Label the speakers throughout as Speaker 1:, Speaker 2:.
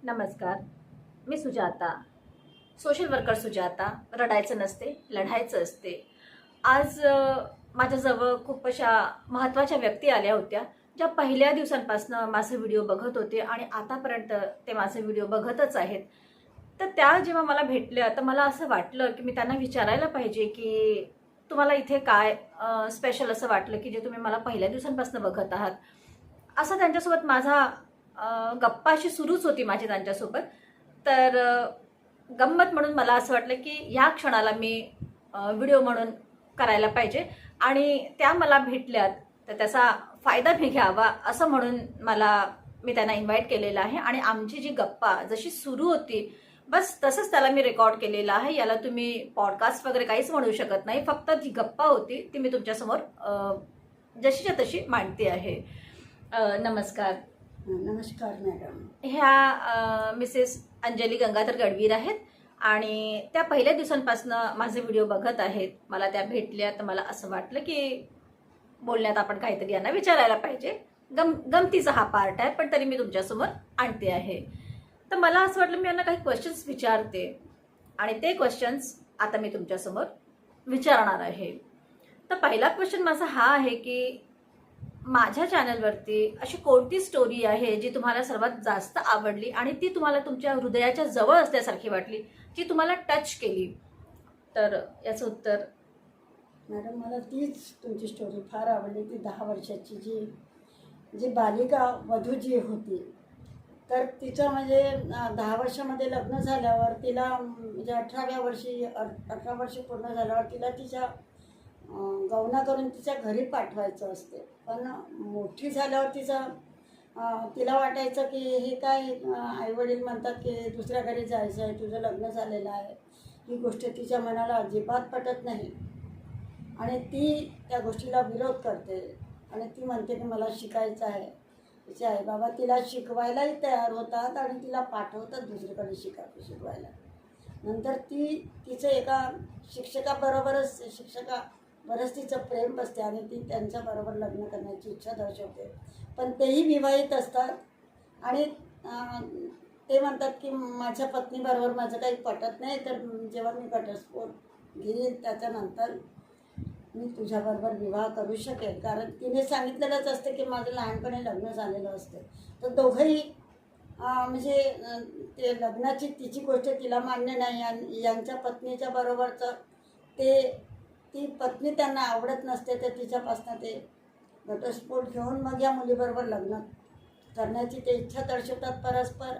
Speaker 1: नमस्कार. मी Sujata, social worker Sujata. रडायचं नसते, लढायचं असते. आज माझ्याजवळ खूप अशा महत्त्वाच्या व्यक्ती आल्या होत्या, ज्या पहिल्या दिवसांपासून माझे व्हिडिओ बघत होते आणि आतापर्यंत ते माझे व्हिडिओ बघतच आहेत. तर त्या जेव्हा मला भेटल्या तर मला असं वाटलं की मी त्यांना विचारायला पाहिजे की तुम्हाला इथे काय स्पेशल असं वाटलं की जे तुम्ही मला पहिल्या दिवसांपासून बघत आहात. असं त्यांच्यासोबत माझा गप्पा अशी सुरूच होती माझी त्यांच्यासोबत. तर गंमत म्हणून मला असं वाटलं की ह्या क्षणाला मी व्हिडिओ म्हणून करायला पाहिजे आणि त्या मला भेटल्यात तर त्याचा फायदा मी घ्यावा असं म्हणून मी त्यांना इन्व्हाइट केलेलं आहे आणि आमची जी गप्पा जशी सुरू होती बस तसंच त्याला मी रेकॉर्ड केलेलं आहे. याला तुम्ही पॉडकास्ट वगैरे काहीच म्हणू शकत नाही. फक्त जी गप्पा होती ती मी तुमच्यासमोर जशीच्या तशी मांडते आहे. नमस्कार.
Speaker 2: नमस्कार मॅडम.
Speaker 1: ह्या मिसेस अंजली गंगाधर गडवीर आहेत आणि त्या पहिल्या दिवसांपासून माझे व्हिडिओ बघत आहेत. मला त्या भेटल्या तर मला असं वाटलं की बोलण्यात आपण काहीतरी यांना विचारायला पाहिजे. गमतीचा हा पार्ट आहे पण तरी मी तुमच्यासमोर आणते आहे. तर मला असं वाटलं मी यांना काही क्वेश्चन्स विचारते आणि ते क्वेश्चन्स आता मी तुमच्यासमोर विचारणार आहे. तर पहिला क्वेश्चन माझा हा आहे की माझ्या चॅनलवरती अशी कोणती स्टोरी आहे जी तुम्हाला सर्वात जास्त आवडली आणि ती तुम्हाला तुमच्या हृदयाच्या जवळ असल्यासारखी वाटली, जी तुम्हाला टच केली? तर याचं उत्तर
Speaker 2: मॅडम मला तीच तुमची स्टोरी फार आवडली. ती 10 वर्षाची जी बालिका वधू जी होती, तर तिचं म्हणजे 10 वर्षामध्ये लग्न झाल्यावर तिला म्हणजे 18व्या वर्षी 18 वर्ष पूर्ण झाल्यावर तिला तिच्या गौना करून तिच्या घरी पाठवायचं असते. पण मोठी झाल्यावर तिला वाटायचं की हे काय आईवडील म्हणतात की दुसऱ्या घरी जायचं आहे, तुझं लग्न झालेलं आहे. ही गोष्ट तिच्या मनाला अजिबात पटत नाही आणि ती त्या गोष्टीला विरोध करते आणि ती म्हणते की मला शिकायचं आहे. तिचे आईबाबा तिला शिकवायलाही तयार होतात आणि तिला पाठवतात दुसरीकडे शिकवायला. नंतर तिचं एका शिक्षकाबरोबरच तिचं प्रेम बसते आणि ती त्यांच्याबरोबर लग्न करण्याची इच्छा दर्शवते. पण तेही विवाहित असतात आणि ते म्हणतात की माझ्या पत्नीबरोबर माझं काही पटत नाही, तर जेव्हा मी घटस्फोट घेईन त्याच्यानंतर मी तुझ्याबरोबर विवाह करू शकेल. कारण तिने सांगितलेलंच असते की माझं लहानपणी लग्न झालेलं असते. तर दोघंही म्हणजे ते लग्नाची तिची गोष्ट तिला मान्य नाही आणि यांच्या पत्नीच्या बरोबरचं ती पत्नी त्यांना आवडत नसते. तर तिच्यापासून ते घटस्फोट घेऊन मग या मुलीबरोबर लग्न करण्याची ते इच्छा दर्शवतात परस्पर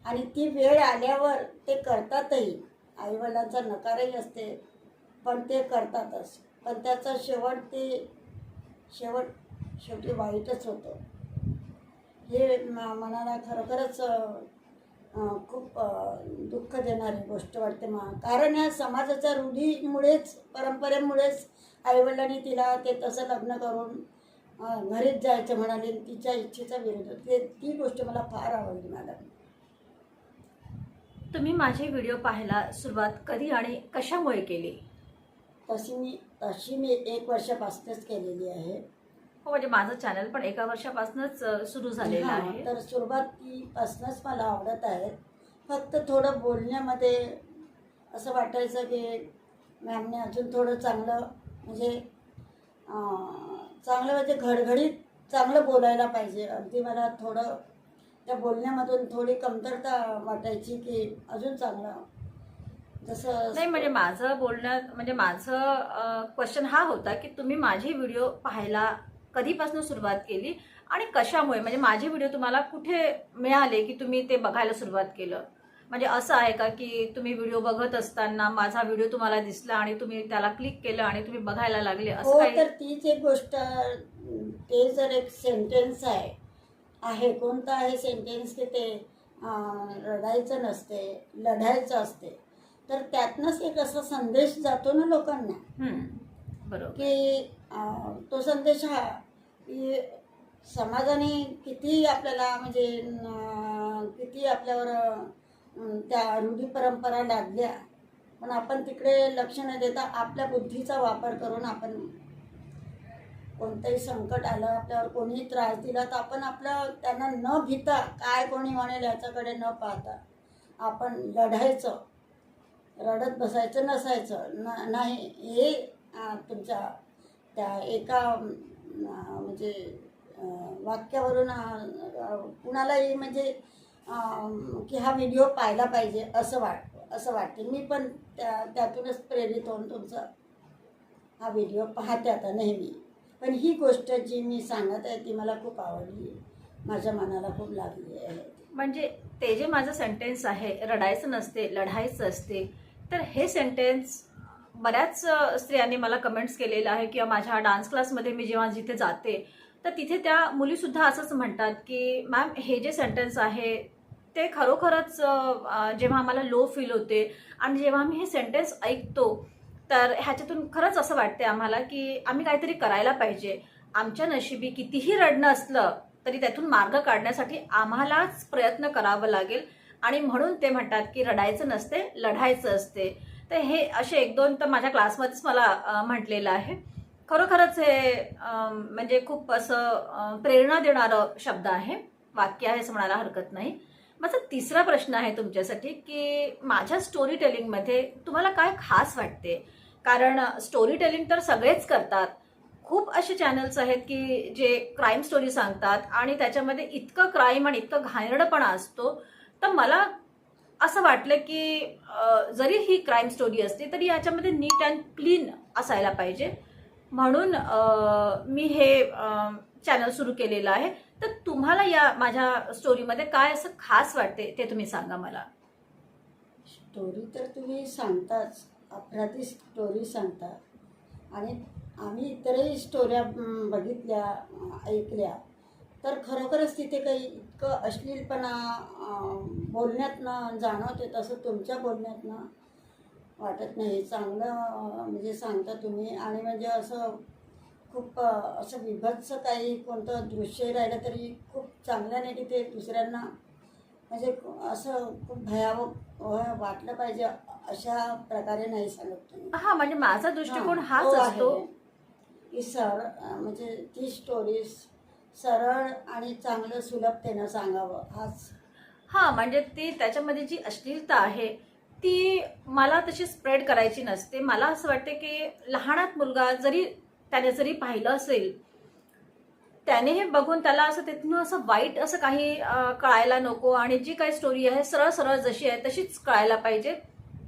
Speaker 2: आणि ती वेळ आल्यावर ते करतातही. आईवडिलांचा नकारही असते पण ते करतातच. पण त्याचा शेवटी वाईटच होतं. हे मनाला खरोखरच खूप दुःख देणारी गोष्ट वाटते कारण ह्या समाजाच्या रूढीमुळेच परंपरेमुळेच आईवडिलांनी तिला ते तसं लग्न करून घरीच जायचं म्हणाले. तिच्या इच्छेचा विरोध ती गोष्ट मला फार आवडली मॅडम.
Speaker 1: तुम्ही माझे व्हिडिओ पाहायला सुरुवात कधी आणि कशामुळे केली?
Speaker 2: तशी मी 1 वर्षापासूनच केलेली आहे.
Speaker 1: हो, म्हणजे माझं चॅनल पण 1 वर्षापासूनच सुरू झालेलं आहे.
Speaker 2: तर सुरुवातीपासूनच मला आवडत आहे. फक्त थोडं बोलण्यामध्ये असं वाटायचं की मॅमने अजून थोडं चांगलं म्हणजे घडघडीत चांगलं बोलायला पाहिजे. अगदी मला थोडं त्या बोलण्यामधून थोडी कमतरता वाटायची की अजून चांगलं जसं
Speaker 1: नाही, म्हणजे माझं क्वेश्चन हा होता की तुम्ही माझे व्हिडिओ पाहायला कधीपासून सुरुवात केली आणि कशामुळे? म्हणजे माझे व्हिडिओ तुम्हाला कुठे मिळाले की तुम्ही ते बघायला सुरुवात केलं? म्हणजे असं आहे का की तुम्ही व्हिडिओ बघत असताना माझा व्हिडिओ तुम्हाला दिसला आणि तुम्ही त्याला क्लिक केलं आणि तुम्ही बघायला लागले असं काही?
Speaker 2: तर तीच एक गोष्ट. ते जर एक सेंटेन्स आहे कोणतं आहे सेंटेन्स की ते रडायचं नसते, लढायचं असते. तर त्यातनंच एक असा संदेश जातो ना लोकांना.
Speaker 1: बरोबर.
Speaker 2: की तो संदेश हा की समाजाने किती आपल्याला म्हणजे किती आपल्यावर त्या रूढी परंपरा लादल्या पण आपण तिकडे लक्ष न देता आपल्या बुद्धीचा वापर करून आपण कोणतंही संकट आलं, आपल्यावर कोणीही त्रास दिला, तर आपण आपलं त्यांना न भीता काय कोणी म्हणेल याच्याकडे न पाहता आपण लढायचं, रडत बसायचं नसायचं नाही. हे तुमच्या त्या एका म्हणजे वाक्यावरून कुणालाही म्हणजे की हा व्हिडिओ पाहायला पाहिजे असं वाटते. मी पण त्यातूनच प्रेरित होऊन तुमचा हा व्हिडिओ पाहते आता नेहमी. पण ही गोष्ट जी मी सांगत आहे ती मला खूप आवडली, माझ्या मनाला खूप लागली आहे.
Speaker 1: म्हणजे ते जे माझं सेंटेन्स आहे, रडायचं नसते लढायचं असते, तर हे सेंटेन्स बऱ्याच स्त्रियांनी मला कमेंट्स केलेलं आहे किंवा माझ्या डान्स क्लासमध्ये मी जेव्हा जिथे जाते तर तिथे त्या मुलीसुद्धा असंच म्हणतात की मॅम हे जे सेंटेन्स आहे ते खरोखरच जेव्हा आम्हाला लो फील होते आणि जेव्हा आम्ही हे सेंटेन्स ऐकतो तर ह्याच्यातून खरंच असं वाटते आम्हाला की आम्ही काहीतरी करायला पाहिजे. आमच्या नशिबी कितीही रडणं असलं तरी त्यातून मार्ग काढण्यासाठी आम्हालाच प्रयत्न करावं लागेल. आणि म्हणून ते म्हणतात की रडायचं नसते लढायचं असते. तर हे असे एक दोन तर माझ्या क्लासमध्येच मला म्हटलेलं आहे. खरोखरच हे म्हणजे खूप असं प्रेरणा देणारं शब्द आहे, वाक्य आहे असं म्हणायला हरकत नाही. माझा तिसरा प्रश्न आहे तुमच्यासाठी की माझ्या स्टोरी टेलिंगमध्ये तुम्हाला काय खास वाटते? कारण स्टोरी टेलिंग तर सगळेच करतात. खूप असे चॅनल्स आहेत की जे क्राईम स्टोरी सांगतात आणि त्याच्यामध्ये इतकं क्राईम आणि इतकं घाणेरडपणा असतो. तर मला असं वाटलं की जरी ही क्राईम स्टोरी असते तरी याच्यामध्ये नीट अँड क्लीन असायला पाहिजे. म्हणून मी हे चॅनल सुरू केलेलं आहे. तर तुम्हाला या माझ्या स्टोरीमध्ये काय असं खास वाटते ते तुम्ही सांगा मला.
Speaker 2: स्टोरी तर तुम्ही सांगताच, अपराधी स्टोरी सांगता आणि आम्ही इतरही स्टोऱ्या बघितल्या, ऐकल्या, तर खरोखरच तिथे काही इतकं अश्लीलपणा बोलण्यातनं जाणवते तसं तुमच्या बोलण्यातनं वाटत नाही. चांगलं म्हणजे सांगता तुम्ही. आणि म्हणजे असं खूप असं विभत्स काही कोणतं दृश्य राहिलं तरी खूप चांगल्याने तिथे दुसऱ्यांना म्हणजे असं खूप भयावह वाटलं पाहिजे अशा प्रकारे नाही सांगत तुम्ही.
Speaker 1: हा म्हणजे माझा दृष्टिकोन हाच
Speaker 2: तो
Speaker 1: असतो
Speaker 2: आहे की म्हणजे ती स्टोरी सरळ आणि चांगलं सुलभतेनं सांगावं हाच.
Speaker 1: हा म्हणजे ती त्याच्यामध्ये जी अश्लीलता आहे ती मला तशी स्प्रेड करायची नसते. मला असं वाटते की लहानात मुलगा जरी त्याने जरी पाहिलं असेल त्याने हे बघून त्याला असं तिथून असं वाईट असं काही कळायला नको आणि जी काही स्टोरी आहे सरळ सरळ जशी आहे तशीच कळायला पाहिजे.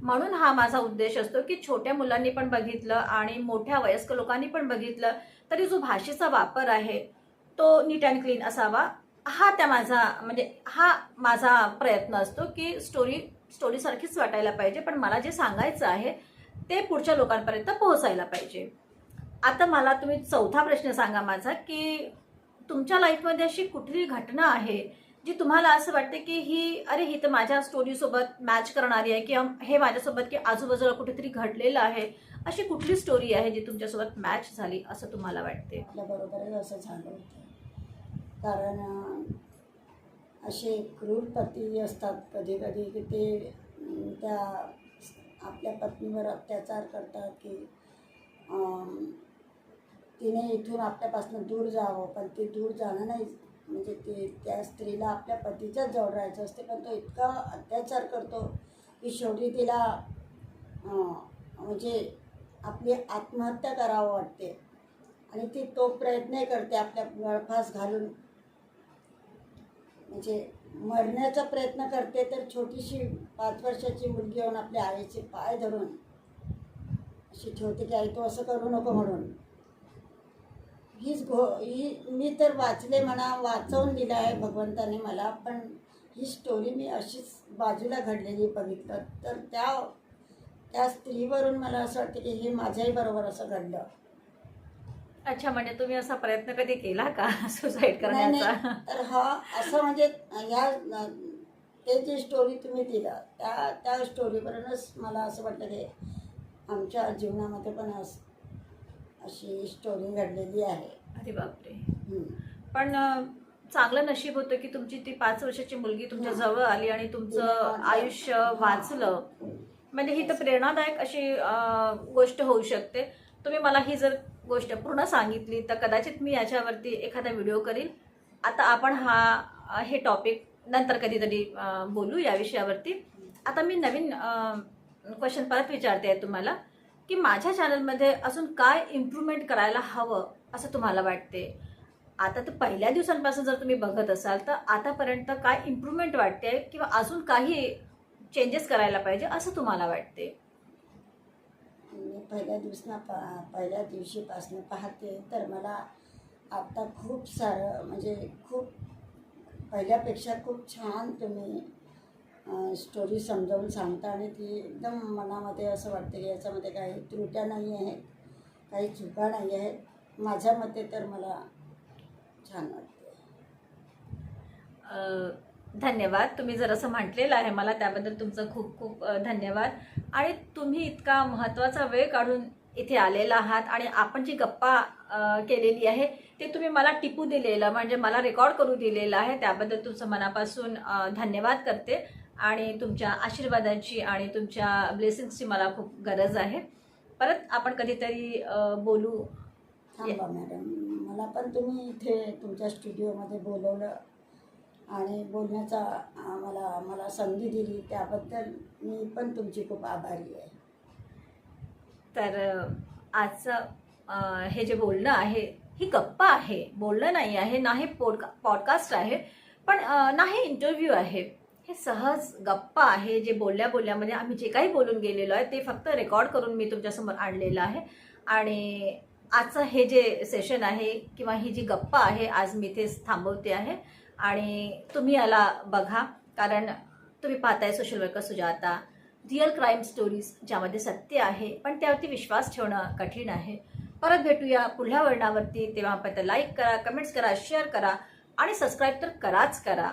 Speaker 1: म्हणून हा माझा उद्देश असतो की छोट्या मुलांनी पण बघितलं आणि मोठ्या वयस्क लोकांनी पण बघितलं तरी जो भाषेचा वापर आहे तो नीट अँड क्लीन असावा. हा माझा प्रयत्न असतो की स्टोरी सारखीच वाटायला पाहिजे पण मला जे सांगायचं आहे ते पुढच्या लोकांपर्यंत पोहोचायला पाहिजे. आता मला तुम्ही चौथा प्रश्न सांगा माझा की तुमच्या लाईफमध्ये अशी कुठली घटना आहे जी तुम्हाला असं वाटते की ही तर माझ्या स्टोरीसोबत मॅच करणारी आहे किंवा हे माझ्यासोबत की आजूबाजूला कुठेतरी घडलेलं आहे. अशी कुठली स्टोरी आहे जी तुमच्यासोबत मॅच झाली असं तुम्हाला वाटते?
Speaker 2: आपल्याबरोबरच असं झालं होतं. कारण असे क्रूर पती असतात कधी कधी की ते त्या आपल्या पत्नीवर अत्याचार करतात की तिने इथून आपल्यापासून दूर जावं, पण ती दूर जाणं नाही. म्हणजे त्या स्त्रीला आपल्या पतीच्याच जवळ राहायचं असते, पण तो इतका अत्याचार करतो की शेवटी तिला म्हणजे आपली आत्महत्या करावं वाटते आणि ती तो प्रयत्नही करते आपल्या गळफास घालून म्हणजे मरण्याचा प्रयत्न करते. तर छोटीशी 5 वर्षाची मुलगी येऊन आपल्या आईचे पाय धरून अशी ठेवते की आई तू असं करू नको म्हणून. ही मी तर वाचले म्हणा, वाचवून दिलं आहे भगवंताने मला, पण ही स्टोरी मी अशीच बाजूला घडलेली बघितलं तर त्या स्त्रीवरून मला असं वाटतं की हे माझ्याही बरोबर असं घडलं.
Speaker 1: अच्छा म्हणजे तुम्ही असा प्रयत्न कधी केला का सुसाईड करण्याचा?
Speaker 2: नाही, तर हा असं म्हणजे ते जी स्टोरी तुम्ही दिला त्या स्टोरीवरूनच मला असं वाटलं की आमच्या जीवनामध्ये पण अशी स्टोरी घडलेली आहे.
Speaker 1: अरे बापरे. पण चांगलं नशीब होतं की तुमची ती 5 वर्षाची मुलगी तुमच्या जवळ आली आणि तुमचं आयुष्य वाचलं. म्हणजे ही तर प्रेरणादायक अशी गोष्ट होऊ शकते. तुम्ही मला ही जर गोष्ट पूर्ण सांगितली तर कदाचित मी याच्यावरती एखादा व्हिडिओ करील. आता आपण हे टॉपिक नंतर कधीतरी बोलू या विषयावरती. आता मी नवीन क्वेश्चन परत विचारते आहे तुम्हाला की माझ्या चॅनलमध्ये अजून काय इम्प्रूव्हमेंट करायला हवं असं तुम्हाला वाटते. आता तर पहिल्या दिवसांपासून जर तुम्ही बघत असाल तर आतापर्यंत काय इम्प्रूव्हमेंट वाटते किंवा अजून काही चेंजेस करायला पाहिजे असं तुम्हाला वाटते.
Speaker 2: मी पहिल्या दिवशीपासून पाहते तर मला आता खूप सारं म्हणजे खूप पहिल्यापेक्षा खूप छान तुम्ही स्टोरी समजावून सांगता आणि ती एकदम मनामध्ये असं वाटतं की याच्यामध्ये काही त्रुट्या नाही आहेत, काही चुका नाही आहेत. माझ्या मते तर मला छान वाटते.
Speaker 1: धन्यवाद. तुम्ही जर असं म्हटलेलं आहे मला त्याबद्दल तुमचं खूप खूप धन्यवाद. आणि तुम्ही इतका महत्त्वाचा वेळ काढून इथे आलेला आहात आणि आपण जी गप्पा केलेली आहे ते तुम्ही मला टिपू दिलेलं म्हणजे मला रेकॉर्ड करू दिलेलं आहे त्याबद्दल तुमचं मनापासून धन्यवाद करते. आणि तुमच्या आशीर्वादांची आणि तुमच्या ब्लेसिंग्सची मला खूप गरज आहे. परत आपण कधीतरी बोलू.
Speaker 2: थांबा मॅडम, मला पण तुम्ही इथे तुमच्या स्टुडिओमध्ये बोलवलं आणि बोलण्याचा मला संधी दिली त्याबद्दल मी पण तुमची खूप आभारी आहे.
Speaker 1: तर आजचं हे जे बोलणं आहे ही गप्पा आहे, बोलणं नाही आहे, नाही पॉडकास्ट आहे, पण नाही इंटरव्ह्यू आहे. हे सहज गप्पा आहे जे बोलल्यामध्ये आम्ही जे काही बोलून गेलेलो आहे ते फक्त रेकॉर्ड करून मी तुमच्यासमोर आणलेलं आहे. आणि आजचं हे जे सेशन आहे किंवा ही जी गप्पा आहे आज मी इथेच थांबवते आहे. आणि तुम्ही याला बघा कारण तुम्ही पाहताय social worker Sujata, real crime stories ज्यामध्ये सत्य आहे पण त्यावरती विश्वास ठेवणं कठीण आहे. परत भेटूया पुढल्या वर्णावरती. तेव्हापर्यंत लाईक करा, कमेंट्स करा, शेअर करा आणि सबस्क्राईब तर कराच करा.